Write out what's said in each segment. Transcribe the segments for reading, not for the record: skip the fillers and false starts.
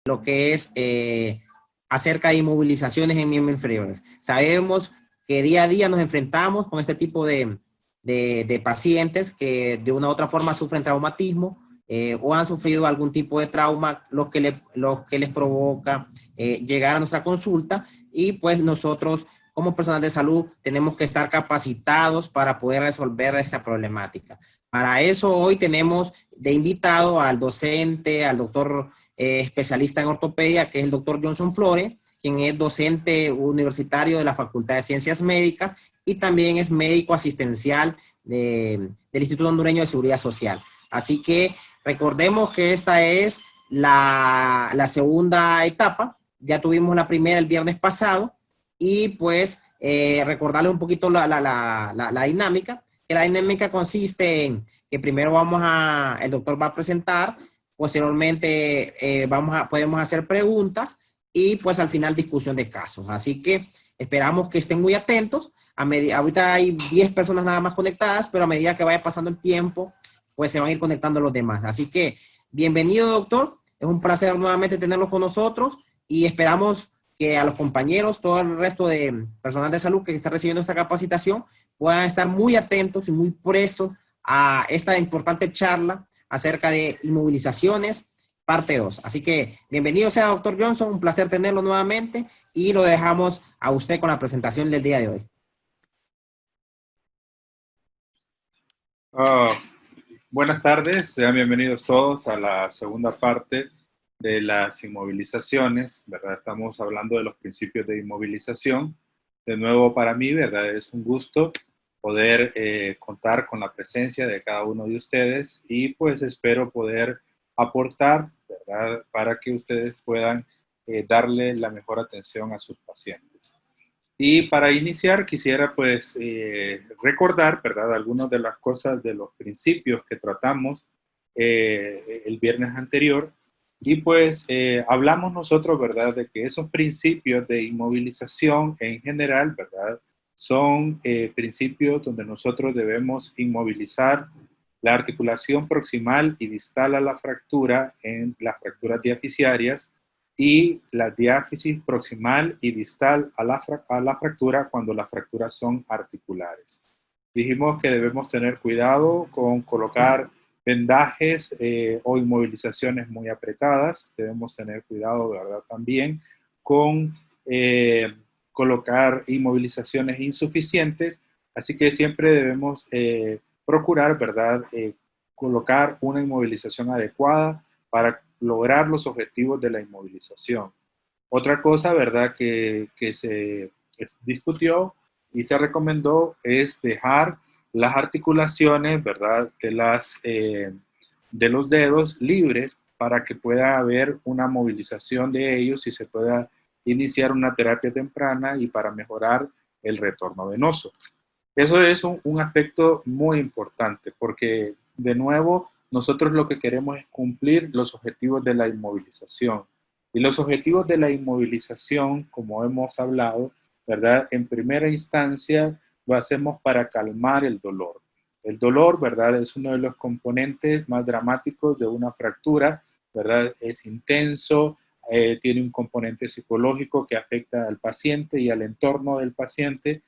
lo que es acerca de inmovilizaciones en miembros inferiores. Sabemos que día a día nos enfrentamos con este tipo de pacientes que de una u otra forma sufren traumatismo o han sufrido algún tipo de trauma, lo que les provoca llegar a nuestra consulta, y pues nosotros como personal de salud tenemos que estar capacitados para poder resolver esa problemática. Para eso hoy tenemos de invitado al docente, al doctor especialista en ortopedia, que es el doctor Johnson Flores, quien es docente universitario de la Facultad de Ciencias Médicas y también es médico asistencial del Instituto Hondureño de Seguridad Social. Así que recordemos que esta es la segunda etapa. Ya tuvimos la primera el viernes pasado y pues recordarle un poquito la dinámica. Que la dinámica consiste en que primero el doctor va a presentar, posteriormente podemos hacer preguntas y pues al final discusión de casos. Así que esperamos que estén muy atentos. Ahorita hay 10 personas nada más conectadas, pero a medida que vaya pasando el tiempo, pues se van a ir conectando los demás. Así que bienvenido, doctor. Es un placer nuevamente tenerlo con nosotros y esperamos que a los compañeros, todo el resto de personal de salud que está recibiendo esta capacitación, puedan estar muy atentos y muy prestos a esta importante charla acerca de inmovilizaciones, parte 2. Así que bienvenido sea, doctor Johnson, un placer tenerlo nuevamente y lo dejamos a usted con la presentación del día de hoy. Buenas tardes, sean bienvenidos todos a la segunda parte de las inmovilizaciones, ¿verdad? Estamos hablando de los principios de inmovilización. De nuevo, para mí, ¿verdad? Es un gusto poder contar con la presencia de cada uno de ustedes y pues espero poder aportar, ¿verdad? Para que ustedes puedan darle la mejor atención a sus pacientes. Y para iniciar quisiera pues recordar, ¿verdad? Algunas de las cosas, de los principios que tratamos el viernes anterior. Y pues hablamos nosotros, ¿verdad? De que esos principios de inmovilización en general, ¿verdad? Son principios donde nosotros debemos inmovilizar la articulación proximal y distal a la fractura en las fracturas diaficiarias y la diáfisis proximal y distal a la fractura cuando las fracturas son articulares. Dijimos que debemos tener cuidado con colocar vendajes o inmovilizaciones muy apretadas. Debemos tener cuidado, ¿verdad? También con colocar inmovilizaciones insuficientes. Así que siempre debemos procurar, ¿verdad? Colocar una inmovilización adecuada para lograr los objetivos de la inmovilización. Otra cosa, ¿verdad? Que se discutió y se recomendó es dejar las articulaciones, ¿verdad? De los dedos libres para que pueda haber una movilización de ellos y se pueda iniciar una terapia temprana y para mejorar el retorno venoso. Eso es un aspecto muy importante porque, de nuevo, nosotros lo que queremos es cumplir los objetivos de la inmovilización. Y los objetivos de la inmovilización, como hemos hablado, ¿verdad? En primera instancia lo hacemos para calmar el dolor. El dolor, ¿verdad? Es uno de los componentes más dramáticos de una fractura, ¿verdad? Es intenso, tiene un componente psicológico que afecta al paciente y al entorno del paciente.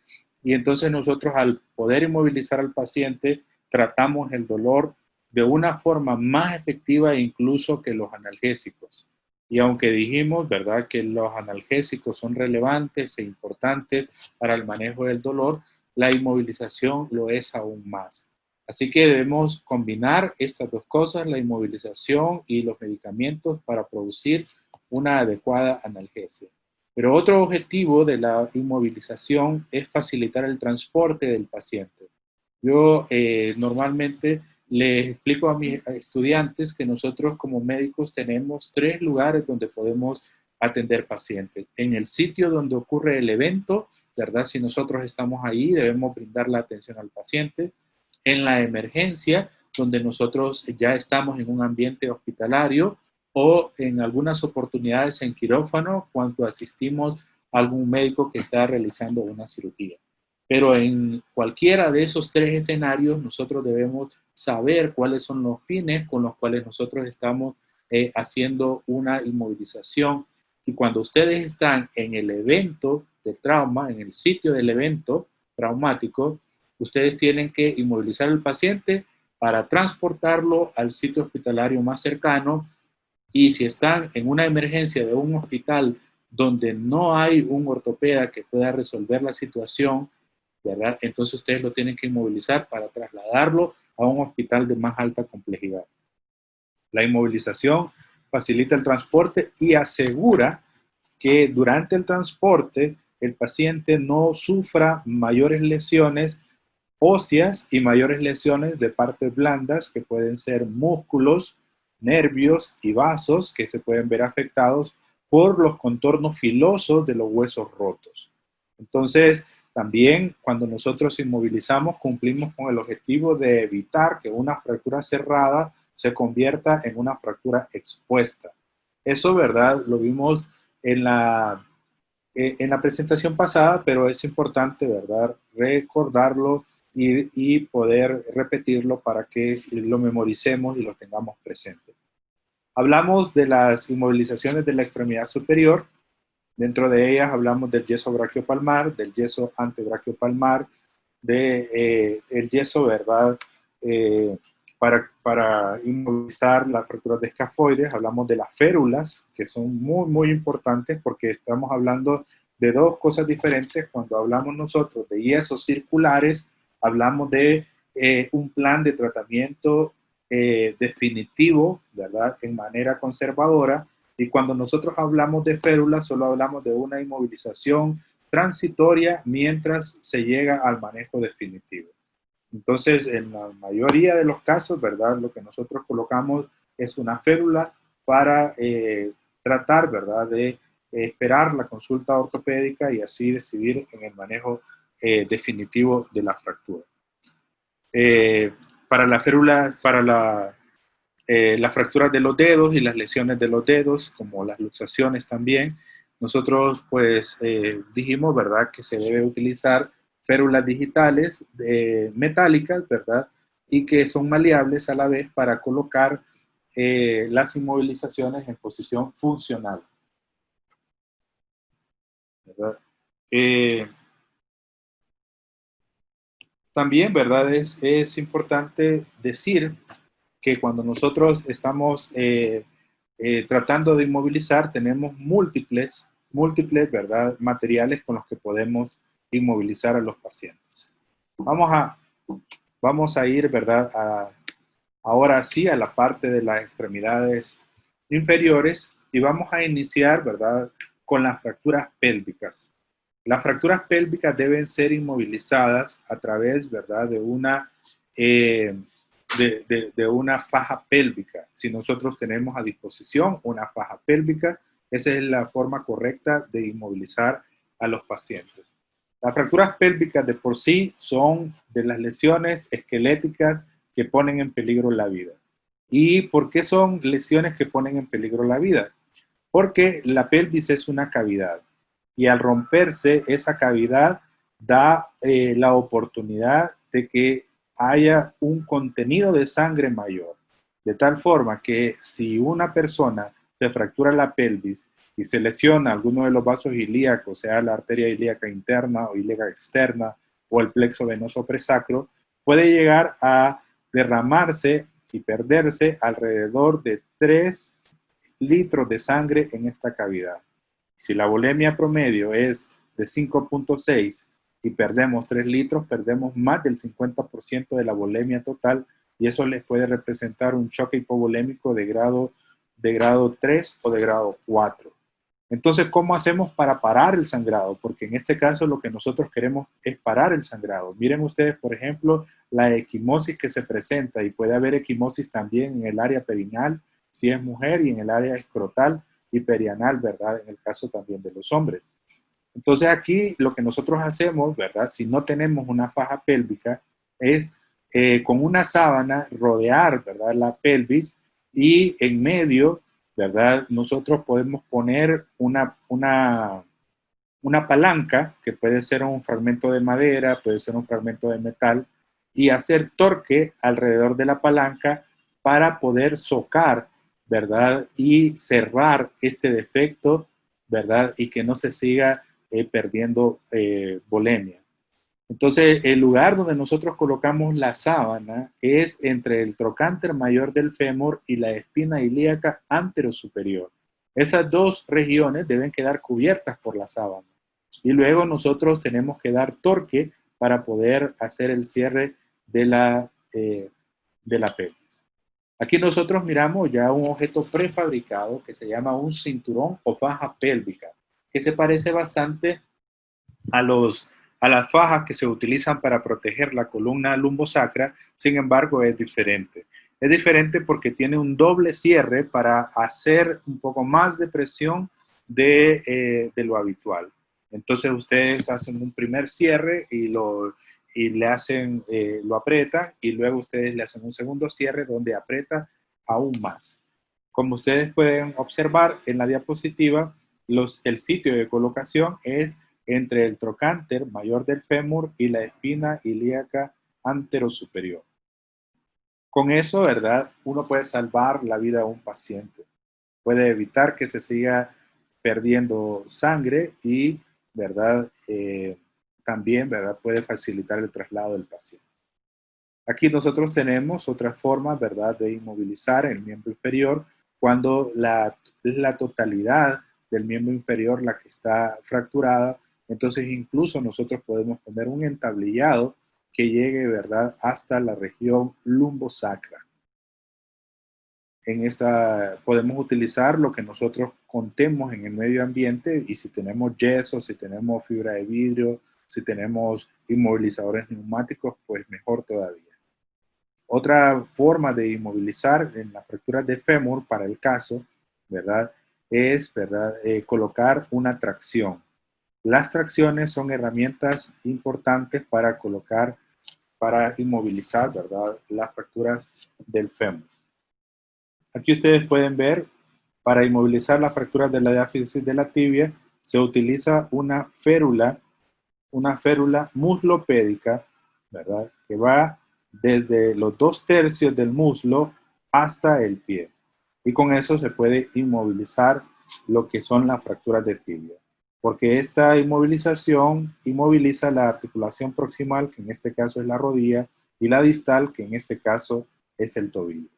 Y entonces nosotros, al poder inmovilizar al paciente, tratamos el dolor de una forma más efectiva incluso que los analgésicos. Y aunque dijimos, ¿verdad?, que los analgésicos son relevantes e importantes para el manejo del dolor, la inmovilización lo es aún más. Así que debemos combinar estas dos cosas, la inmovilización y los medicamentos, para producir una adecuada analgesia. Pero otro objetivo de la inmovilización es facilitar el transporte del paciente. Yo normalmente les explico a mis estudiantes que nosotros como médicos tenemos 3 lugares donde podemos atender pacientes. En el sitio donde ocurre el evento, ¿verdad? Si nosotros estamos ahí, debemos brindar la atención al paciente. En la emergencia, donde nosotros ya estamos en un ambiente hospitalario, o en algunas oportunidades en quirófano cuando asistimos a algún médico que está realizando una cirugía. Pero en cualquiera de esos 3 escenarios nosotros debemos saber cuáles son los fines con los cuales nosotros estamos haciendo una inmovilización. Y cuando ustedes están en el evento de trauma, en el sitio del evento traumático, ustedes tienen que inmovilizar al paciente para transportarlo al sitio hospitalario más cercano. Y si están en una emergencia de un hospital donde no hay un ortopeda que pueda resolver la situación, ¿verdad? Entonces ustedes lo tienen que inmovilizar para trasladarlo a un hospital de más alta complejidad. La inmovilización facilita el transporte y asegura que durante el transporte el paciente no sufra mayores lesiones óseas y mayores lesiones de partes blandas que pueden ser músculos, nervios y vasos que se pueden ver afectados por los contornos filosos de los huesos rotos. Entonces, también cuando nosotros inmovilizamos cumplimos con el objetivo de evitar que una fractura cerrada se convierta en una fractura expuesta. Eso, ¿verdad? Lo vimos en la presentación pasada, pero es importante, ¿verdad?, recordarlo y poder repetirlo para que lo memoricemos y lo tengamos presente. Hablamos de las inmovilizaciones de la extremidad superior. Dentro de ellas hablamos del yeso brachiopalmar, del yeso antebrachiopalmar, del yeso, ¿verdad?, para inmovilizar las fracturas de escafoides. Hablamos de las férulas, que son muy, muy importantes porque estamos hablando de dos cosas diferentes. Cuando hablamos nosotros de yesos circulares, hablamos de un plan de tratamiento definitivo, ¿verdad?, en manera conservadora. Y cuando nosotros hablamos de férulas, solo hablamos de una inmovilización transitoria mientras se llega al manejo definitivo. Entonces, en la mayoría de los casos, ¿verdad?, lo que nosotros colocamos es una férula para tratar, ¿verdad?, de esperar la consulta ortopédica y así decidir en el manejo definitivo de la fractura. Para la férula, para las fracturas de los dedos y las lesiones de los dedos, como las luxaciones también, nosotros pues dijimos, ¿verdad?, que se debe utilizar férulas digitales metálicas, ¿verdad?, y que son maleables a la vez para colocar las inmovilizaciones en posición funcional, ¿verdad? También, ¿verdad?, es importante decir que cuando nosotros estamos tratando de inmovilizar, tenemos múltiples, ¿verdad?, materiales con los que podemos inmovilizar a los pacientes. Vamos a ir, ¿verdad?, ahora sí a la parte de las extremidades inferiores y vamos a iniciar, ¿verdad?, con las fracturas pélvicas. Las fracturas pélvicas deben ser inmovilizadas a través, ¿verdad?, de una faja pélvica. Si nosotros tenemos a disposición una faja pélvica, esa es la forma correcta de inmovilizar a los pacientes. Las fracturas pélvicas de por sí son de las lesiones esqueléticas que ponen en peligro la vida. ¿Y por qué son lesiones que ponen en peligro la vida? Porque la pelvis es una cavidad y al romperse esa cavidad da la oportunidad de que haya un contenido de sangre mayor. De tal forma que si una persona se fractura la pelvis y se lesiona alguno de los vasos ilíacos, sea la arteria ilíaca interna o ilíaca externa o el plexo venoso presacro, puede llegar a derramarse y perderse alrededor de 3 litros de sangre en esta cavidad. Si la volemia promedio es de 5.6 y perdemos 3 litros, perdemos más del 50% de la volemia total y eso les puede representar un choque hipovolémico de grado 3 o de grado 4. Entonces, ¿cómo hacemos para parar el sangrado? Porque en este caso lo que nosotros queremos es parar el sangrado. Miren ustedes, por ejemplo, la equimosis que se presenta y puede haber equimosis también en el área perineal, si es mujer, y en el área escrotal y perianal, ¿verdad? En el caso también de los hombres. Entonces aquí lo que nosotros hacemos, ¿verdad?, si no tenemos una faja pélvica, es con una sábana rodear, ¿verdad?, la pelvis y en medio, ¿verdad?, nosotros podemos poner una palanca que puede ser un fragmento de madera, puede ser un fragmento de metal y hacer torque alrededor de la palanca para poder socar ¿verdad? Y cerrar este defecto, ¿verdad? Y que no se siga perdiendo volemia. Entonces, el lugar donde nosotros colocamos la sábana es entre el trocánter mayor del fémur y la espina ilíaca anterosuperior. Esas dos regiones deben quedar cubiertas por la sábana. Y luego nosotros tenemos que dar torque para poder hacer el cierre de la pelvis. Aquí nosotros miramos ya un objeto prefabricado que se llama un cinturón o faja pélvica, que se parece bastante a las fajas que se utilizan para proteger la columna lumbosacra. Sin embargo, es diferente. Es diferente porque tiene un doble cierre para hacer un poco más de presión de lo habitual. Entonces ustedes hacen un primer cierre y lo apretan, y luego ustedes le hacen un segundo cierre donde aprieta aún más. Como ustedes pueden observar en la diapositiva, el sitio de colocación es entre el trocánter mayor del fémur y la espina ilíaca anterosuperior. Con eso, ¿verdad?, uno puede salvar la vida de un paciente. Puede evitar que se siga perdiendo sangre y, ¿verdad?, también, ¿verdad?, puede facilitar el traslado del paciente. Aquí nosotros tenemos otras formas, ¿verdad?, de inmovilizar el miembro inferior cuando es la totalidad del miembro inferior la que está fracturada. Entonces incluso nosotros podemos poner un entablillado que llegue, ¿verdad?, hasta la región lumbosacra. Podemos utilizar lo que nosotros contemos en el medio ambiente, y si tenemos yeso, si tenemos fibra de vidrio, si tenemos inmovilizadores neumáticos, pues mejor todavía. Otra forma de inmovilizar en las fracturas de fémur para el caso, ¿verdad?, es, ¿verdad?, colocar una tracción. Las tracciones son herramientas importantes para inmovilizar, ¿verdad?, las fracturas del fémur. Aquí ustedes pueden ver, para inmovilizar las fracturas de la diáfisis de la tibia, se utiliza una férula muslopédica, ¿verdad?, que va desde los 2/3 del muslo hasta el pie. Y con eso se puede inmovilizar lo que son las fracturas de tibia, porque esta inmovilización inmoviliza la articulación proximal, que en este caso es la rodilla, y la distal, que en este caso es el tobillo.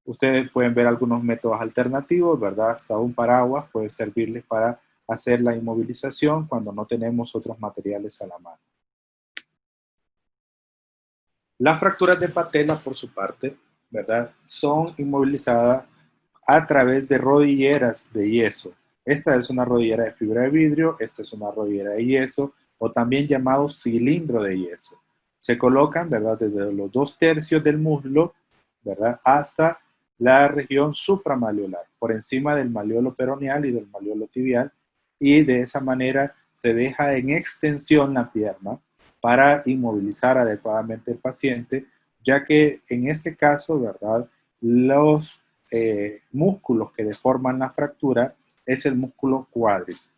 Ustedes pueden ver algunos métodos alternativos, ¿verdad? Hasta un paraguas puede servirles para hacer la inmovilización cuando no tenemos otros materiales a la mano. Las fracturas de patela, por su parte, ¿verdad?, son inmovilizadas a través de rodilleras de yeso. Esta es una rodillera de fibra de vidrio, esta es una rodillera de yeso, o también llamado cilindro de yeso. Se colocan, ¿verdad?, desde los 2/3 del muslo, ¿verdad?, hasta la región supramalleolar, por encima del malleolo peroneal y del malleolo tibial, y de esa manera se deja en extensión la pierna para inmovilizar adecuadamente al paciente, ya que en este caso, ¿verdad?, los músculos que deforman la fractura es el músculo cuádriceps,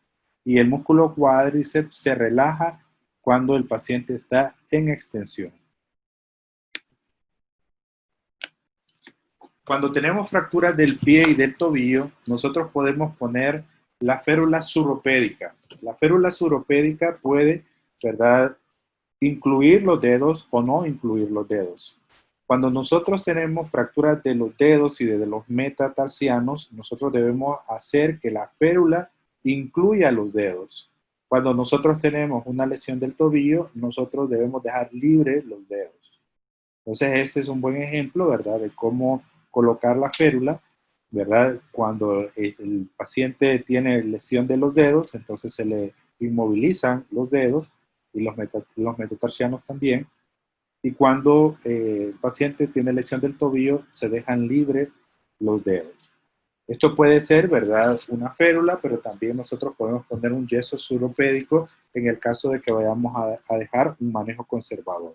y el músculo cuádriceps se relaja cuando el paciente está en extensión. Cuando tenemos fracturas del pie y del tobillo, nosotros podemos poner la férula suropédica. La férula suropédica puede, ¿verdad?, incluir los dedos o no incluir los dedos. Cuando nosotros tenemos fracturas de los dedos y de los metatarsianos, nosotros debemos hacer que la férula incluya los dedos. Cuando nosotros tenemos una lesión del tobillo, nosotros debemos dejar libres los dedos. Entonces, este es un buen ejemplo, ¿verdad?, de cómo colocar la férula, ¿verdad? Cuando el paciente tiene lesión de los dedos, entonces se le inmovilizan los dedos y los metatarsianos también. Y cuando el paciente tiene lesión del tobillo, se dejan libres los dedos. Esto puede ser, ¿verdad?, una férula, pero también nosotros podemos poner un yeso suropédico en el caso de que vayamos a dejar un manejo conservador.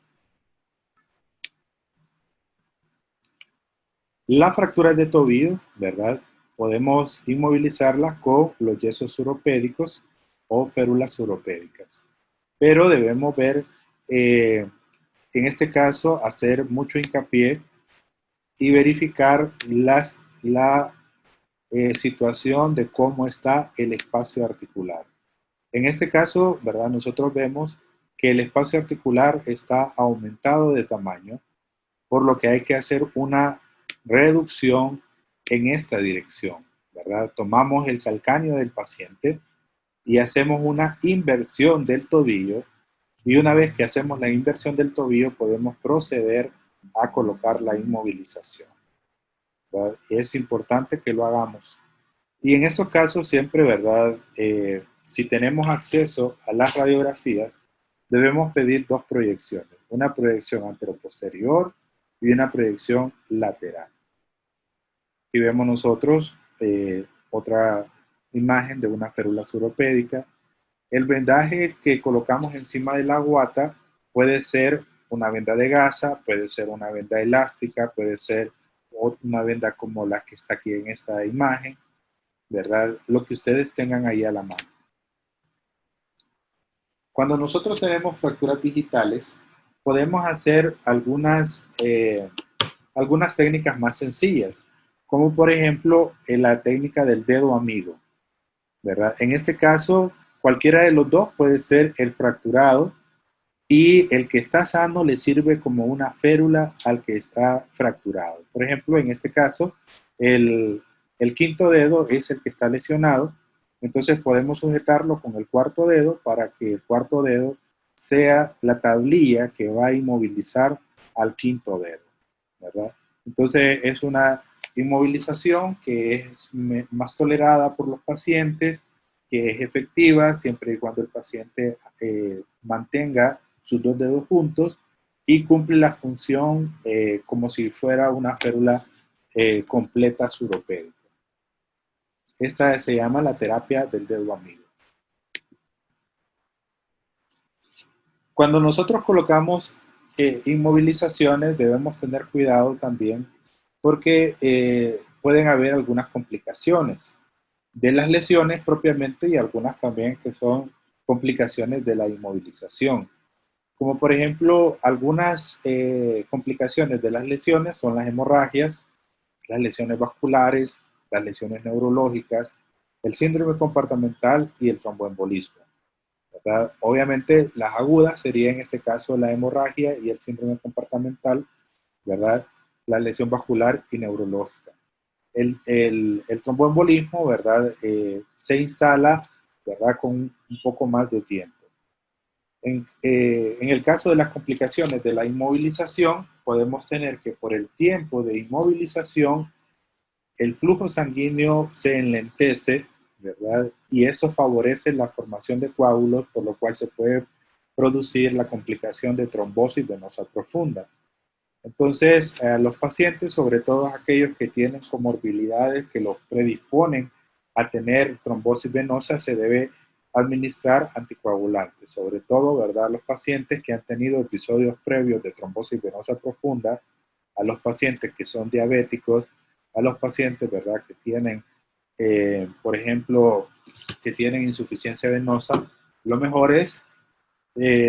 Las fracturas de tobillo, ¿verdad?, podemos inmovilizarlas con los yesos suropédicos o férulas suropédicas. Pero debemos ver, en este caso, hacer mucho hincapié y verificar las la situación de cómo está el espacio articular. En este caso, ¿verdad? Nosotros vemos que el espacio articular está aumentado de tamaño, por lo que hay que hacer una reducción en esta dirección, ¿verdad? Tomamos el calcáneo del paciente y hacemos una inversión del tobillo, y una vez que hacemos la inversión del tobillo podemos proceder a colocar la inmovilización, ¿verdad? Es importante que lo hagamos. Y en esos casos siempre, ¿verdad? Si tenemos acceso a las radiografías, debemos pedir dos proyecciones, una proyección anteroposterior y una proyección lateral. Y vemos nosotros otra imagen de una férula suropédica. El vendaje que colocamos encima de la guata puede ser una venda de gasa, puede ser una venda elástica, puede ser una venda como la que está aquí en esta imagen, ¿verdad? Lo que ustedes tengan ahí a la mano. Cuando nosotros tenemos fracturas digitales, podemos hacer algunas técnicas más sencillas, como por ejemplo la técnica del dedo amigo, ¿verdad? En este caso, cualquiera de los dos puede ser el fracturado, y el que está sano le sirve como una férula al que está fracturado. Por ejemplo, en este caso, el quinto dedo es el que está lesionado, entonces podemos sujetarlo con el cuarto dedo para que el cuarto dedo sea la tablilla que va a inmovilizar al quinto dedo, ¿verdad? Entonces es una inmovilización que es más tolerada por los pacientes, que es efectiva siempre y cuando el paciente mantenga sus dos dedos juntos y cumple la función como si fuera una férula completa suropédica. Esta se llama la terapia del dedo amigo. Cuando nosotros colocamos inmovilizaciones, debemos tener cuidado también porque pueden haber algunas complicaciones de las lesiones propiamente y algunas también que son complicaciones de la inmovilización. Como por ejemplo, algunas complicaciones de las lesiones son las hemorragias, las lesiones vasculares, las lesiones neurológicas, el síndrome compartimental y el tromboembolismo, ¿verdad? Obviamente, las agudas serían en este caso la hemorragia y el síndrome compartimental, ¿verdad? La lesión vascular y neurológica. El tromboembolismo, ¿verdad? Se instala, ¿verdad? Con un poco más de tiempo. En el caso de las complicaciones de la inmovilización, podemos tener que por el tiempo de inmovilización, el flujo sanguíneo se enlentece, ¿verdad? Y eso favorece la formación de coágulos, por lo cual se puede producir la complicación de trombosis venosa profunda. Entonces, a los pacientes, sobre todo aquellos que tienen comorbilidades que los predisponen a tener trombosis venosa, se debe administrar anticoagulantes, sobre todo, ¿verdad?, los pacientes que han tenido episodios previos de trombosis venosa profunda, a los pacientes que son diabéticos, a los pacientes, ¿verdad?, que tienen, por ejemplo, que tienen insuficiencia venosa. Lo mejor es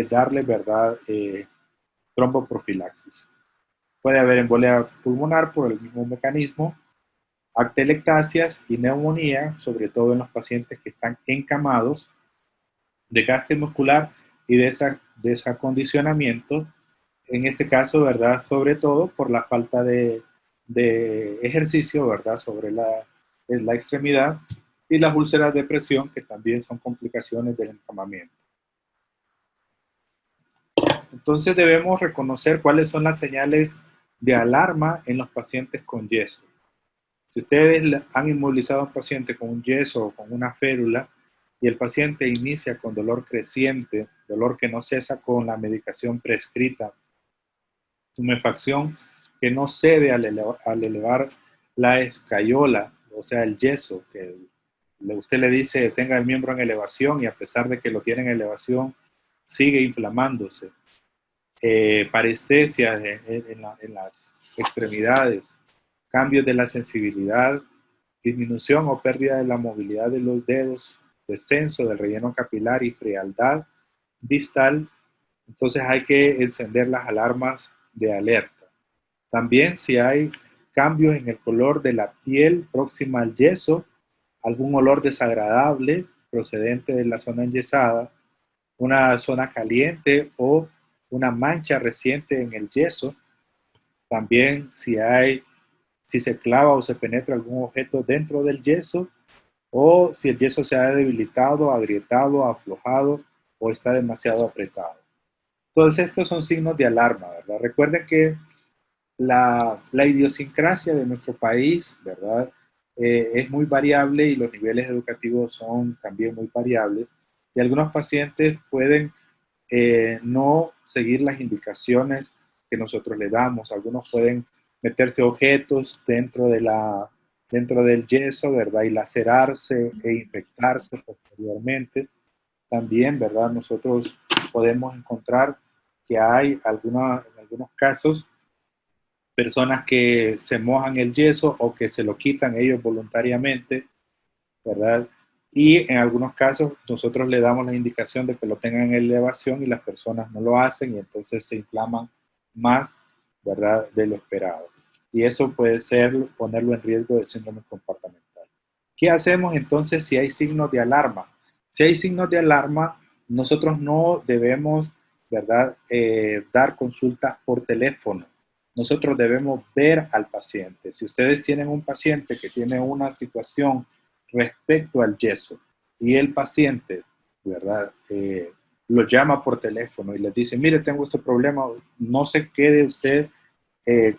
darle, ¿verdad?, tromboprofilaxis. Puede haber embolia pulmonar por el mismo mecanismo, atelectasias y neumonía, sobre todo en los pacientes que están encamados, desgaste muscular y desacondicionamiento. En este caso, ¿verdad? Sobre todo por la falta de ejercicio, ¿verdad? Sobre la extremidad, y las úlceras de presión, que también son complicaciones del encamamiento. Entonces debemos reconocer cuáles son las señales de alarma en los pacientes con yeso. Si ustedes han inmovilizado a un paciente con un yeso o con una férula y el paciente inicia con dolor creciente, dolor que no cesa con la medicación prescrita, tumefacción que no cede al elevar la escayola, o sea, el yeso, que usted le dice tenga el miembro en elevación y a pesar de que lo tiene en elevación, sigue inflamándose. Parestesias en las extremidades, cambios de la sensibilidad, disminución o pérdida de la movilidad de los dedos, descenso del relleno capilar y frialdad distal. Entonces hay que encender las alarmas de alerta. También si hay cambios en el color de la piel próxima al yeso, algún olor desagradable procedente de la zona enyesada, una zona caliente o una mancha reciente en el yeso. También si se clava o se penetra algún objeto dentro del yeso, o si el yeso se ha debilitado, agrietado, aflojado o está demasiado apretado. Todos estos son signos de alarma, ¿verdad? Recuerden que la idiosincrasia de nuestro país, ¿verdad? Es muy variable y los niveles educativos son también muy variables. Y algunos pacientes pueden no seguir las indicaciones que nosotros le damos. Algunos pueden meterse objetos dentro del yeso, ¿verdad? Y lacerarse e infectarse posteriormente. También, ¿verdad? Nosotros podemos encontrar que hay en algunos casos personas que se mojan el yeso o que se lo quitan ellos voluntariamente, ¿verdad? Y en algunos casos nosotros le damos la indicación de que lo tengan en elevación y las personas no lo hacen y entonces se inflaman más, ¿verdad? De lo esperado. Y eso puede ser ponerlo en riesgo de síndrome comportamental. ¿Qué hacemos entonces si hay signos de alarma? Si hay signos de alarma, nosotros no debemos, ¿verdad? Dar consultas por teléfono. Nosotros debemos ver al paciente. Si ustedes tienen un paciente que tiene una situación respecto al yeso y el paciente, ¿verdad? Lo llama por teléfono y les dice, mire, tengo este problema, no se quede usted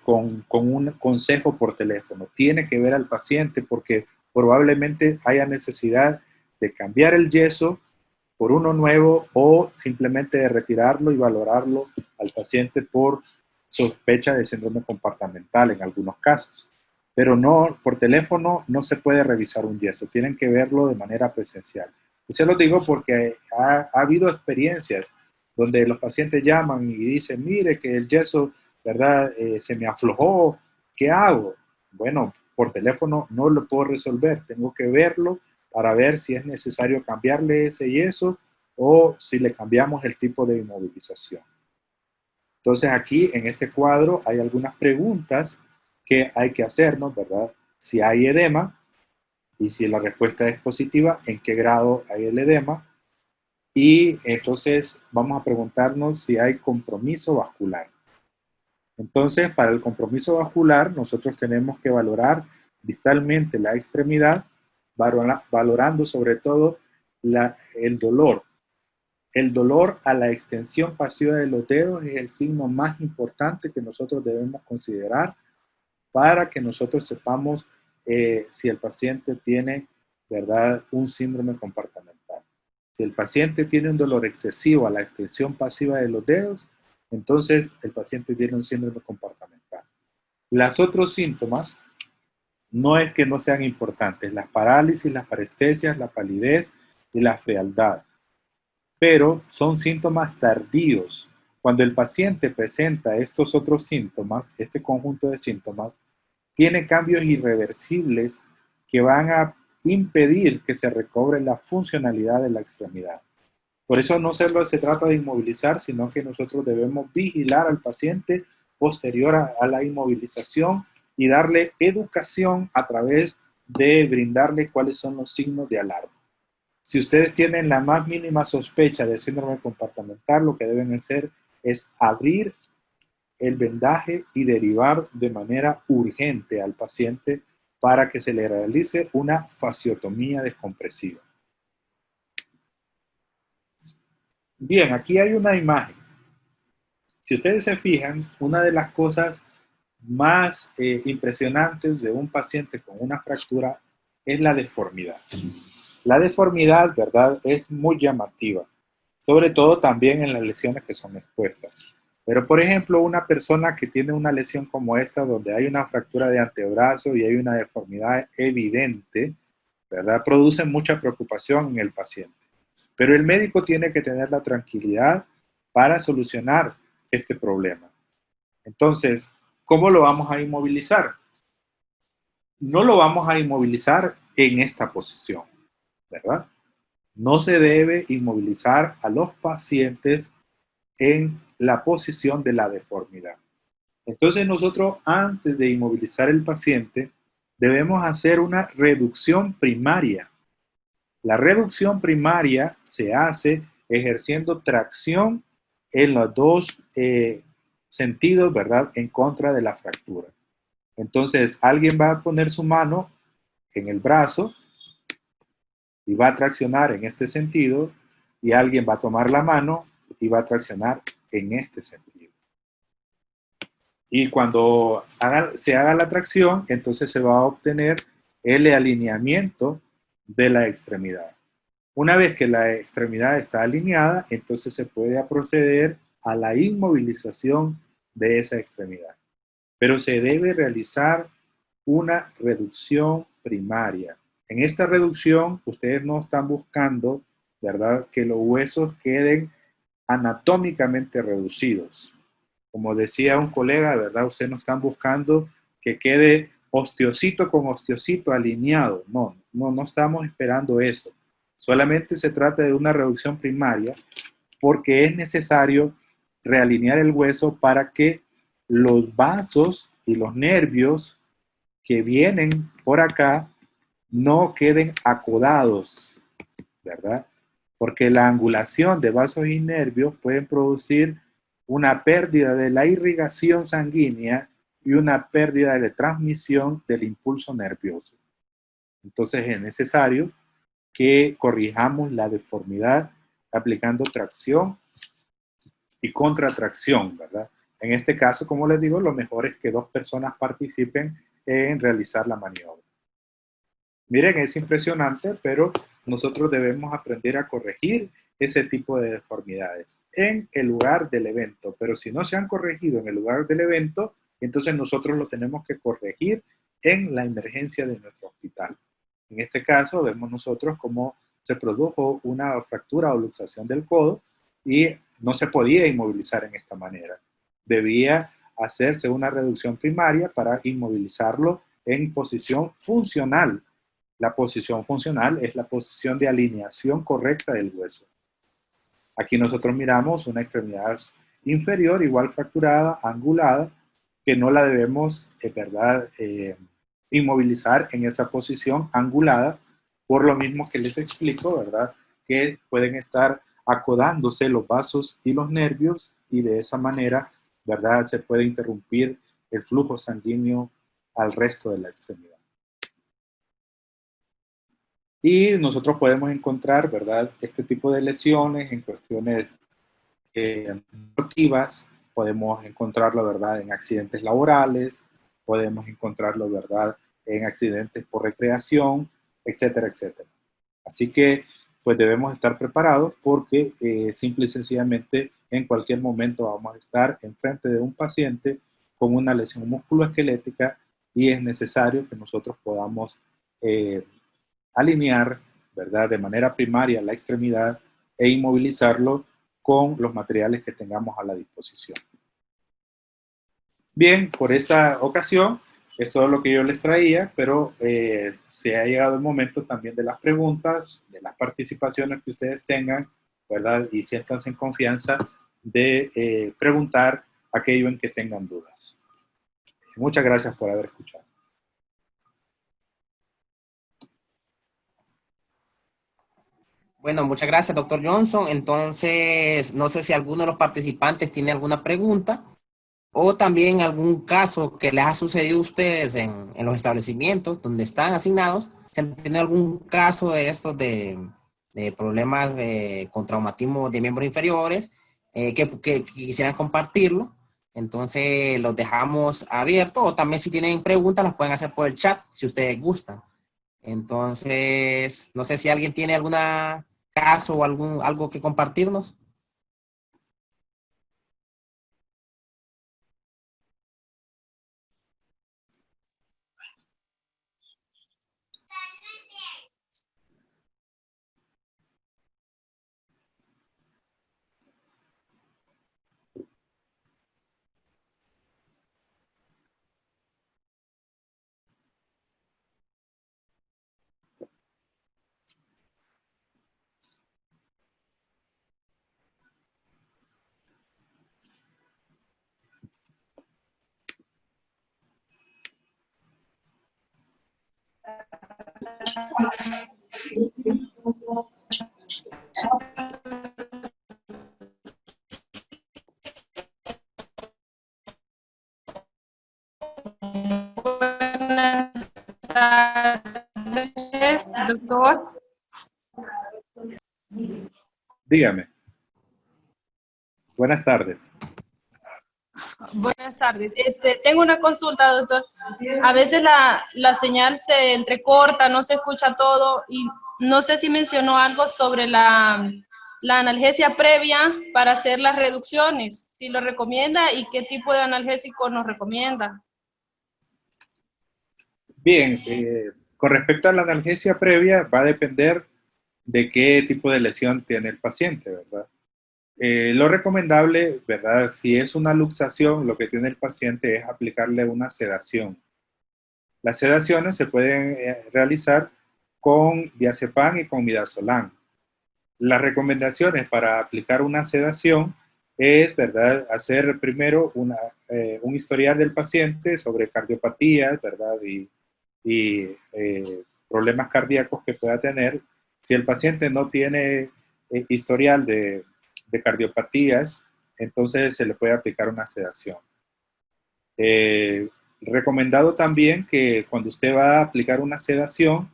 con un consejo por teléfono. Tiene que ver al paciente porque probablemente haya necesidad de cambiar el yeso por uno nuevo o simplemente de retirarlo y valorarlo al paciente por sospecha de síndrome comportamental en algunos casos. Pero no, por teléfono no se puede revisar un yeso, tienen que verlo de manera presencial. Y se lo digo porque ha habido experiencias donde los pacientes llaman y dicen, mire que el yeso, ¿verdad? Se me aflojó, ¿qué hago? Bueno, por teléfono no lo puedo resolver, tengo que verlo para ver si es necesario cambiarle ese yeso o si le cambiamos el tipo de inmovilización. Entonces aquí en este cuadro hay algunas preguntas que hay que hacernos, ¿verdad? Si hay edema y si la respuesta es positiva, ¿en qué grado hay el edema? Y entonces vamos a preguntarnos si hay compromiso vascular. Entonces, para el compromiso vascular, nosotros tenemos que valorar distalmente la extremidad, valorando sobre todo el dolor. El dolor a la extensión pasiva de los dedos es el signo más importante que nosotros debemos considerar para que nosotros sepamos si el paciente tiene, ¿verdad?, un síndrome comportamental. Si el paciente tiene un dolor excesivo a la extensión pasiva de los dedos, entonces el paciente tiene un síndrome comportamental. Los otros síntomas no es que no sean importantes, las parálisis, las parestesias, la palidez y la frialdad, pero son síntomas tardíos. Cuando el paciente presenta estos otros síntomas, este conjunto de síntomas, tiene cambios irreversibles que van a impedir que se recobre la funcionalidad de la extremidad. Por eso no solo se trata de inmovilizar, sino que nosotros debemos vigilar al paciente posterior a la inmovilización y darle educación a través de brindarle cuáles son los signos de alarma. Si ustedes tienen la más mínima sospecha de síndrome comportamental, lo que deben hacer es abrir el vendaje y derivar de manera urgente al paciente para que se le realice una fasciotomía descompresiva. Bien, aquí hay una imagen. Si ustedes se fijan, una de las cosas más impresionantes de un paciente con una fractura es la deformidad. La deformidad, ¿verdad?, es muy llamativa, sobre todo también en las lesiones que son expuestas. Pero, por ejemplo, una persona que tiene una lesión como esta, donde hay una fractura de antebrazo y hay una deformidad evidente, ¿verdad?, produce mucha preocupación en el paciente. Pero el médico tiene que tener la tranquilidad para solucionar este problema. Entonces, ¿cómo lo vamos a inmovilizar? No lo vamos a inmovilizar en esta posición, ¿verdad? No se debe inmovilizar a los pacientes en la posición de la deformidad. Entonces nosotros antes de inmovilizar el paciente debemos hacer una reducción primaria. La reducción primaria se hace ejerciendo tracción en los dos sentidos, ¿verdad? En contra de la fractura. Entonces alguien va a poner su mano en el brazo y va a traccionar en este sentido y alguien va a tomar la mano y va a traccionar en este sentido. Y cuando se haga la tracción, entonces se va a obtener el alineamiento de la extremidad. Una vez que la extremidad está alineada, entonces se puede proceder a la inmovilización de esa extremidad. Pero se debe realizar una reducción primaria. En esta reducción, ustedes no están buscando, ¿verdad?, que los huesos queden anatómicamente reducidos. Como decía un colega, ¿verdad?, ustedes no están buscando que quede osteocito con osteocito alineado. No, no estamos esperando eso. Solamente se trata de una reducción primaria porque es necesario realinear el hueso para que los vasos y los nervios que vienen por acá no queden acodados, ¿verdad? Porque la angulación de vasos y nervios pueden producir una pérdida de la irrigación sanguínea y una pérdida de transmisión del impulso nervioso. Entonces es necesario que corrijamos la deformidad aplicando tracción y contratracción, ¿verdad? En este caso, como les digo, lo mejor es que dos personas participen en realizar la maniobra. Miren, es impresionante, pero nosotros debemos aprender a corregir ese tipo de deformidades en el lugar del evento. Pero si no se han corregido en el lugar del evento, entonces nosotros lo tenemos que corregir en la emergencia de nuestro hospital. En este caso, vemos nosotros cómo se produjo una fractura o luxación del codo y no se podía inmovilizar en esta manera. Debía hacerse una reducción primaria para inmovilizarlo en posición funcional. La posición funcional es la posición de alineación correcta del hueso. Aquí nosotros miramos una extremidad inferior, igual fracturada, angulada, que no la debemos, ¿verdad?, inmovilizar en esa posición angulada, por lo mismo que les explico, ¿verdad?, que pueden estar acodándose los vasos y los nervios y de esa manera, ¿verdad?, se puede interrumpir el flujo sanguíneo al resto de la extremidad. Y nosotros podemos encontrar, ¿verdad?, este tipo de lesiones en cuestiones deportivas, podemos encontrarlo, ¿verdad?, en accidentes laborales, podemos encontrarlo, ¿verdad?, en accidentes por recreación, etcétera, etcétera. Así que, pues debemos estar preparados porque simple y sencillamente en cualquier momento vamos a estar enfrente de un paciente con una lesión musculoesquelética y es necesario que nosotros podamos alinear, ¿verdad?, de manera primaria la extremidad e inmovilizarlo con los materiales que tengamos a la disposición. Bien, por esta ocasión es todo lo que yo les traía, pero se ha llegado el momento también de las preguntas, de las participaciones que ustedes tengan, ¿verdad? Y siéntanse en confianza de preguntar aquello en que tengan dudas. Muchas gracias por haber escuchado. Bueno, muchas gracias, doctor Johnson. Entonces, no sé si alguno de los participantes tiene alguna pregunta o también algún caso que les ha sucedido a ustedes en los establecimientos donde están asignados. ¿Se han tenido algún caso de estos de problemas con traumatismo de miembros inferiores que quisieran compartirlo? Entonces, los dejamos abiertos o también si tienen preguntas las pueden hacer por el chat si ustedes gustan. Entonces, no sé si alguien tiene alguna caso o algo que compartirnos. Buenas tardes, doctor. Dígame. Buenas tardes. Buenas tardes. Tengo una consulta, doctor. A veces la señal se entrecorta, no se escucha todo y no sé si mencionó algo sobre la analgesia previa para hacer las reducciones, si lo recomienda y qué tipo de analgésico nos recomienda. Bien, con respecto a la analgesia previa, va a depender de qué tipo de lesión tiene el paciente, ¿verdad? Lo recomendable, ¿verdad? Si es una luxación, lo que tiene el paciente es aplicarle una sedación. Las sedaciones se pueden realizar con diazepam y con midazolam. Las recomendaciones para aplicar una sedación es, ¿verdad?, hacer primero un historial del paciente sobre cardiopatías, ¿verdad?, y problemas cardíacos que pueda tener. Si el paciente no tiene historial de cardiopatías, entonces se le puede aplicar una sedación. Recomendado también que cuando usted va a aplicar una sedación,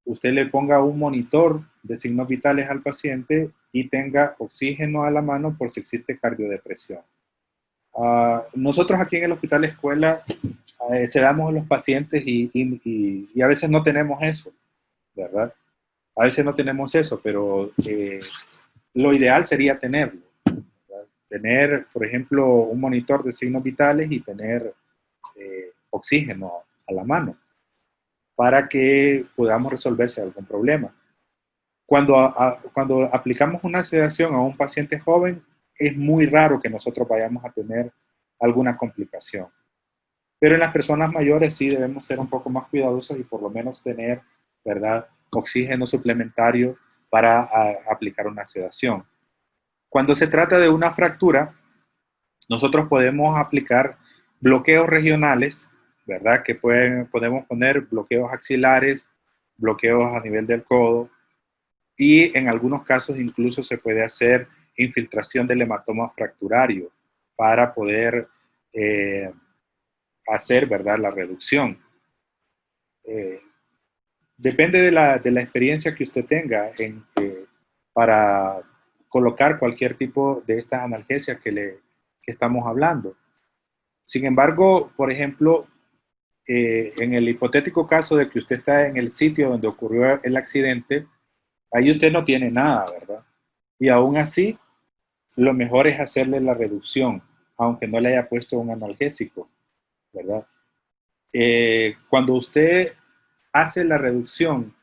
usted le ponga un monitor de signos vitales al paciente y tenga oxígeno a la mano por si existe cardiodepresión. Nosotros aquí en el Hospital Escuela sedamos a los pacientes y a veces no tenemos eso, ¿verdad? A veces no tenemos eso, pero lo ideal sería tenerlo, ¿verdad? Tener, por ejemplo, un monitor de signos vitales y tener oxígeno a la mano para que podamos resolverse algún problema. Cuando aplicamos una sedación a un paciente joven, es muy raro que nosotros vayamos a tener alguna complicación. Pero en las personas mayores sí debemos ser un poco más cuidadosos y por lo menos tener, ¿verdad?, oxígeno suplementario para aplicar una sedación. Cuando se trata de una fractura, nosotros podemos aplicar bloqueos regionales, ¿verdad?, que podemos poner bloqueos axilares, bloqueos a nivel del codo, y en algunos casos incluso se puede hacer infiltración del hematoma fracturario para poder hacer, ¿verdad?, la reducción. Depende de la experiencia que usted tenga para colocar cualquier tipo de estas analgesias que estamos hablando. Sin embargo, por ejemplo, en el hipotético caso de que usted está en el sitio donde ocurrió el accidente, ahí usted no tiene nada, ¿verdad? Y aún así, lo mejor es hacerle la reducción, aunque no le haya puesto un analgésico, ¿verdad? Cuando usted hace la reducción,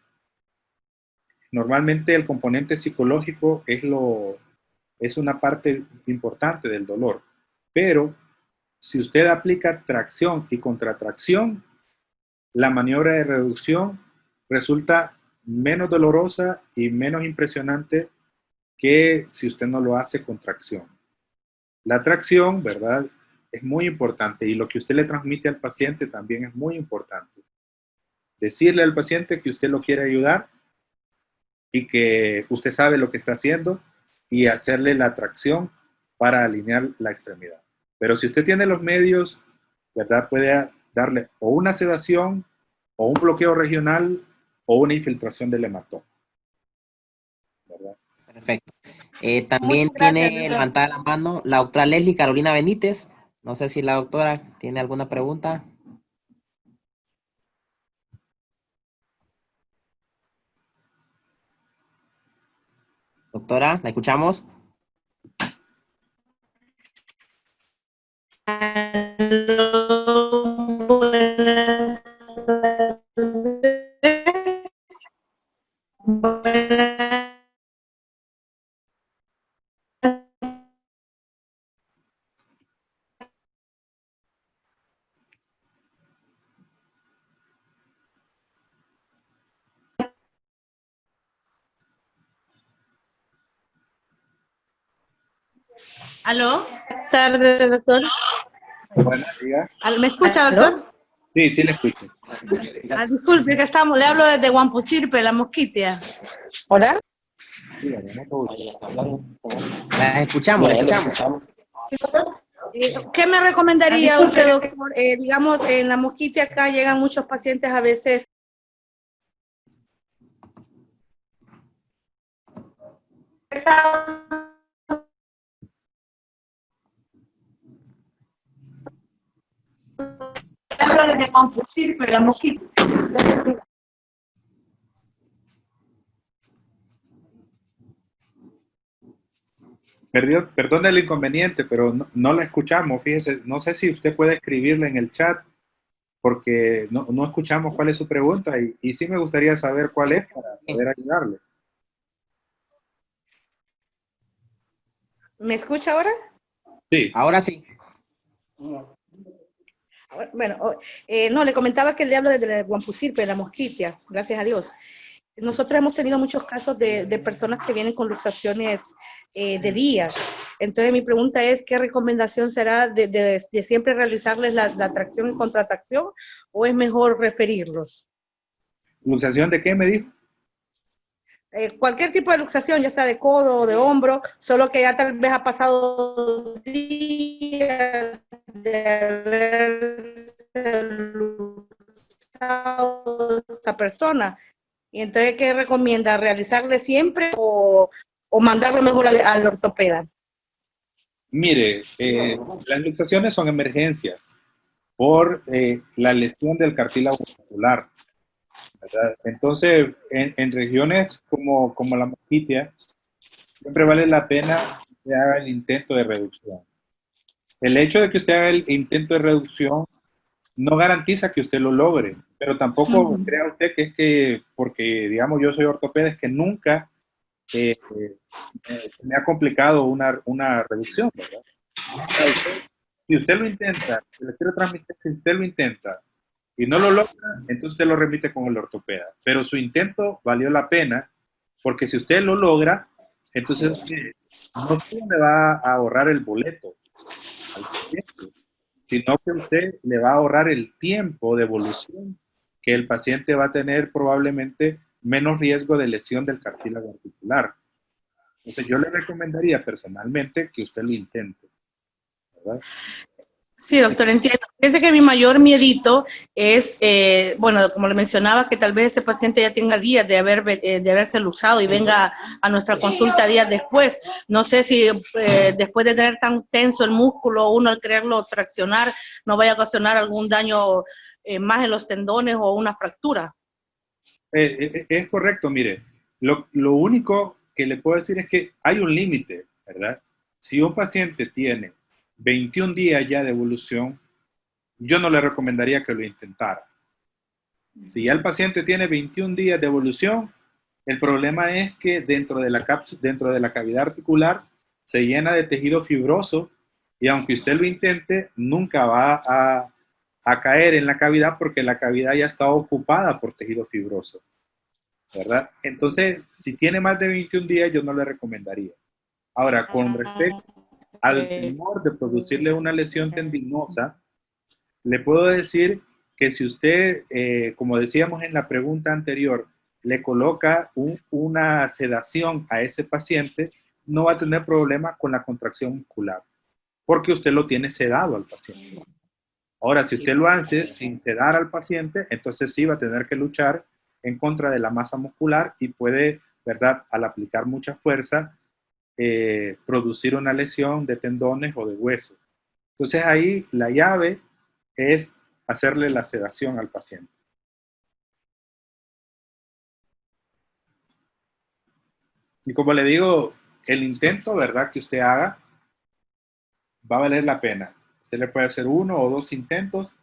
normalmente el componente psicológico es una parte importante del dolor, pero si usted aplica tracción y contratracción, la maniobra de reducción resulta menos dolorosa y menos impresionante que si usted no lo hace con tracción. La tracción, ¿verdad?, es muy importante y lo que usted le transmite al paciente también es muy importante. Decirle al paciente que usted lo quiere ayudar y que usted sabe lo que está haciendo y hacerle la tracción para alinear la extremidad. Pero si usted tiene los medios, ¿verdad?, puede darle o una sedación o un bloqueo regional o una infiltración del hematoma, ¿verdad? Perfecto. Muchas También gracias, tiene doctor. levantada la mano la doctora Leslie Carolina Benítez. No sé si la doctora tiene alguna pregunta. Doctora, ¿la escuchamos? ¿Aló? Buenas tardes, doctor. Buenos días. ¿Me escucha, doctor? Sí, sí le escucho. Disculpe, que estamos, le hablo desde Guampuchirpe, la Mosquitia. ¿Hola? Dígame, mucho gusto. La escuchamos, la escuchamos. ¿Qué me recomendaría usted, doctor? Digamos, en la Mosquitia acá llegan muchos pacientes a veces. Hablo desde Guampuchirpe, la Mosquitia. Perdón el inconveniente, pero no la escuchamos, fíjese, no sé si usted puede escribirle en el chat, porque no escuchamos cuál es su pregunta y sí me gustaría saber cuál es para poder ayudarle. ¿Me escucha ahora? Sí. Ahora sí. Bueno, no, le comentaba que le hablo desde Guampuchirpe, la Mosquitia, gracias a Dios. Nosotros hemos tenido muchos casos de personas que vienen con luxaciones de días. Entonces mi pregunta es, ¿qué recomendación será de siempre realizarles la tracción y contracción o es mejor referirlos? ¿Luxación de qué me dijo? Cualquier tipo de luxación, ya sea de codo o de hombro, solo que ya tal vez ha pasado días de haberse luxado esta persona. Y entonces, ¿qué recomienda? ¿Realizarle siempre o mandarlo mejor al ortopeda? Mire, las luxaciones son emergencias por la lesión del cartílago muscular, ¿verdad? Entonces, en regiones como la Mosquitia, siempre vale la pena que usted haga el intento de reducción. El hecho de que usted haga el intento de reducción no garantiza que usted lo logre, pero tampoco crea usted que es que, porque digamos yo soy ortopeda, es que nunca me ha complicado una reducción, ¿verdad? Si usted lo intenta, le quiero transmitir que si usted lo intenta y no lo logra, entonces usted lo remite con el ortopeda. Pero su intento valió la pena, porque si usted lo logra, entonces no solo le va a ahorrar el boleto al paciente, sino que usted le va a ahorrar el tiempo de evolución que el paciente va a tener probablemente menos riesgo de lesión del cartílago articular. Entonces yo le recomendaría personalmente que usted lo intente, ¿verdad? Sí, doctor, entiendo. Fíjese que mi mayor miedito es, bueno, como le mencionaba, que tal vez ese paciente ya tenga días de haberse luxado y venga a nuestra consulta días después. No sé si después de tener tan tenso el músculo, uno al quererlo traccionar, no vaya a ocasionar algún daño más en los tendones o una fractura. Es correcto, mire, lo único que le puedo decir es que hay un límite, ¿verdad? Si un paciente tiene 21 días ya de evolución, yo no le recomendaría que lo intentara. Si ya el paciente tiene 21 días de evolución, el problema es que dentro de la cavidad articular se llena de tejido fibroso y aunque usted lo intente, nunca va a caer en la cavidad porque la cavidad ya está ocupada por tejido fibroso, ¿verdad? Entonces, si tiene más de 21 días, yo no le recomendaría. Ahora, con respecto al temor de producirle una lesión tendinosa, le puedo decir que si usted, como decíamos en la pregunta anterior, le coloca una sedación a ese paciente, no va a tener problemas con la contracción muscular, porque usted lo tiene sedado al paciente. Ahora, si usted lo hace sin sedar al paciente, entonces sí va a tener que luchar en contra de la masa muscular y puede, ¿verdad?, al aplicar mucha fuerza, producir una lesión de tendones o de huesos. Entonces ahí la llave es hacerle la sedación al paciente. Y como le digo, el intento, ¿verdad?, que usted haga va a valer la pena. Usted le puede hacer 1 o 2 intentos.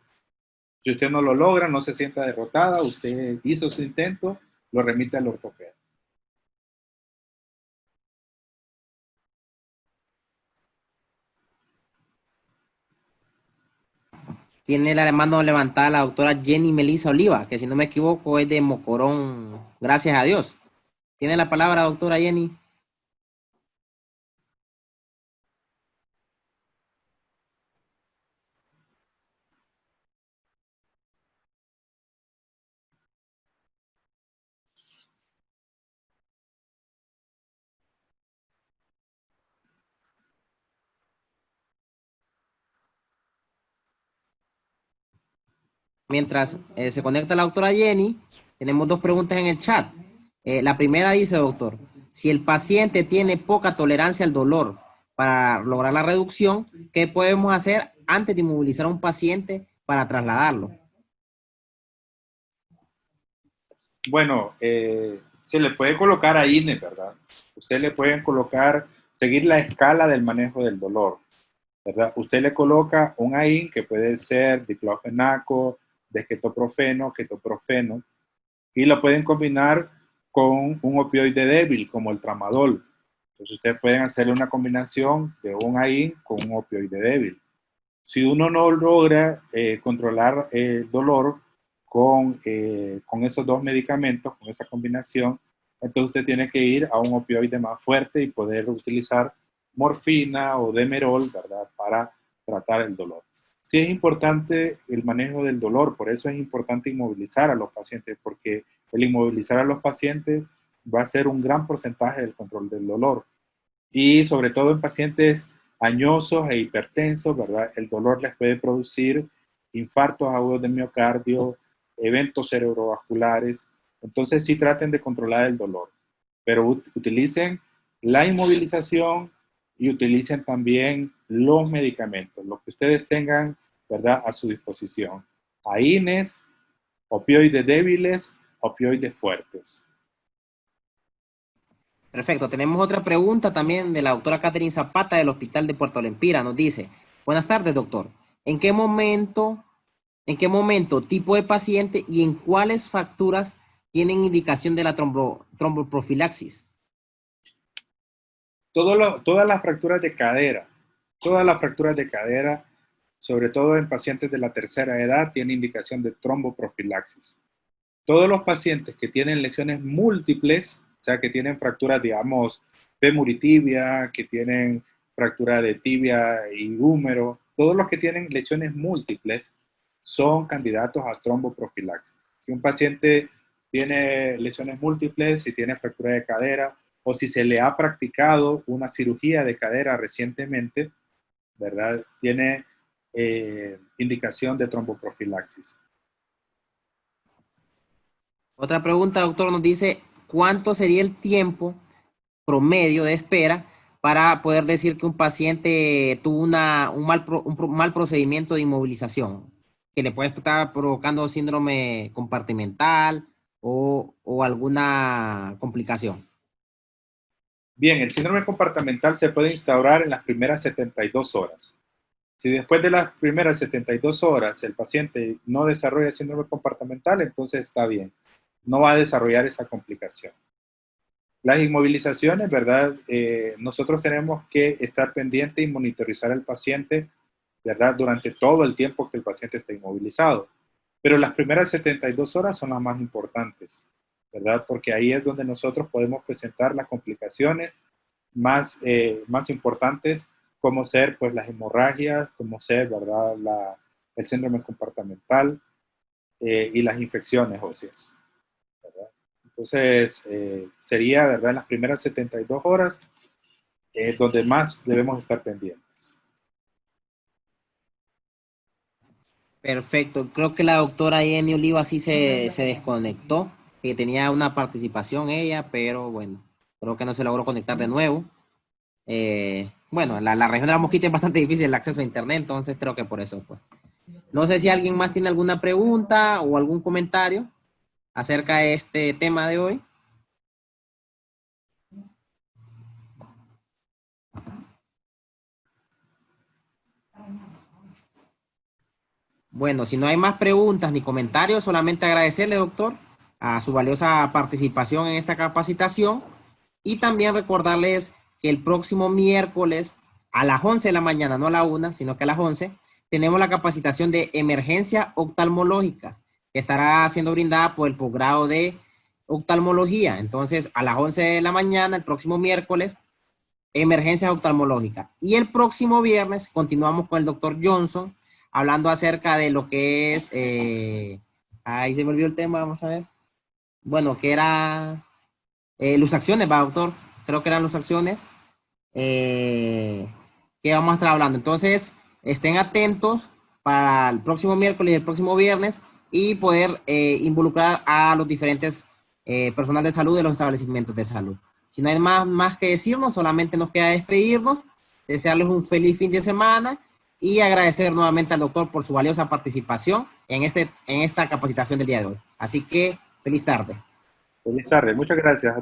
Si usted no lo logra, no se sienta derrotada, usted hizo su intento, lo remite al ortopeda. Tiene la mano levantada la doctora Jenny Melissa Oliva, que si no me equivoco es de Mocorón, gracias a Dios. Tiene la palabra, doctora Jenny. mientras se conecta la doctora Jenny, tenemos dos preguntas en el chat. La primera dice, doctor, si el paciente tiene poca tolerancia al dolor para lograr la reducción, ¿qué podemos hacer antes de inmovilizar a un paciente para trasladarlo? Bueno, se le puede colocar a INE, ¿verdad? Usted le pueden colocar, seguir la escala del manejo del dolor, ¿verdad? Usted le coloca un AIN que puede ser diclofenaco, ketoprofeno, y lo pueden combinar con un opioide débil como el tramadol. Entonces ustedes pueden hacerle una combinación de un AIN con un opioide débil. Si uno no logra controlar el dolor con esos dos medicamentos, con esa combinación, entonces usted tiene que ir a un opioide más fuerte y poder utilizar morfina o demerol, ¿verdad?, para tratar el dolor. Sí es importante el manejo del dolor, por eso es importante inmovilizar a los pacientes, porque el inmovilizar a los pacientes va a ser un gran porcentaje del control del dolor. Y sobre todo en pacientes añosos e hipertensos, ¿verdad? El dolor les puede producir infartos agudos de miocardio, eventos cerebrovasculares. Entonces sí traten de controlar el dolor, pero utilicen la inmovilización y utilicen también los medicamentos, los que ustedes tengan, ¿verdad?, a su disposición. AINES, opioides débiles, opioides fuertes. Perfecto. Tenemos otra pregunta también de la doctora Catherine Zapata del Hospital de Puerto Lempira. Nos dice, buenas tardes, doctor. ¿En qué momento, tipo de paciente y en cuáles fracturas tienen indicación de la tromboprofilaxis? Todas las fracturas de cadera, sobre todo en pacientes de la tercera edad, tienen indicación de tromboprofilaxis. Todos los pacientes que tienen lesiones múltiples, o sea, que tienen fracturas, digamos, fémur y tibia, que tienen fractura de tibia y húmero, todos los que tienen lesiones múltiples son candidatos a tromboprofilaxis. Si un paciente tiene lesiones múltiples, si tiene fractura de cadera, o si se le ha practicado una cirugía de cadera recientemente, ¿verdad?, tiene indicación de tromboprofilaxis. Otra pregunta, doctor, nos dice, ¿cuánto sería el tiempo promedio de espera para poder decir que un paciente tuvo un mal procedimiento de inmovilización, que le puede estar provocando síndrome compartimental o alguna complicación? Bien, el síndrome compartimental se puede instaurar en las primeras 72 horas. Si después de las primeras 72 horas el paciente no desarrolla síndrome compartimental, entonces está bien. No va a desarrollar esa complicación. Las inmovilizaciones, ¿verdad? Nosotros tenemos que estar pendiente y monitorizar al paciente, ¿verdad?, durante todo el tiempo que el paciente está inmovilizado. Pero las primeras 72 horas son las más importantes, ¿verdad? Porque ahí es donde nosotros podemos presentar las complicaciones más importantes, como ser, pues, las hemorragias, como ser, ¿verdad?, el síndrome compartimental y las infecciones óseas, ¿verdad? Entonces, sería, ¿verdad?, en las primeras 72 horas donde más debemos estar pendientes. Perfecto. Creo que la doctora Jenny Oliva sí se desconectó, que tenía una participación ella, pero bueno, creo que no se logró conectar de nuevo. Bueno, la región de la Mosquita es bastante difícil el acceso a internet, entonces creo que por eso fue. No sé si alguien más tiene alguna pregunta o algún comentario acerca de este tema de hoy. Bueno, si no hay más preguntas ni comentarios, solamente agradecerle, doctor, a su valiosa participación en esta capacitación y también recordarles que el próximo miércoles a las 11 de la mañana, no a la 1, sino que a las 11, tenemos la capacitación de emergencias oftalmológicas que estará siendo brindada por el posgrado de oftalmología. Entonces, a las 11 de la mañana, el próximo miércoles, emergencias oftalmológicas. Y el próximo viernes continuamos con el doctor Johnson, hablando acerca de lo que es, ahí se me olvidó el tema, vamos a ver. Bueno, que era luxaciones, va, doctor. Creo que eran luxaciones que vamos a estar hablando. Entonces, estén atentos para el próximo miércoles y el próximo viernes y poder involucrar a los diferentes personal de salud de los establecimientos de salud. Si no hay más que decirnos, solamente nos queda despedirnos, desearles un feliz fin de semana y agradecer nuevamente al doctor por su valiosa participación en esta capacitación del día de hoy. Así que, feliz tarde. Feliz tarde, muchas gracias.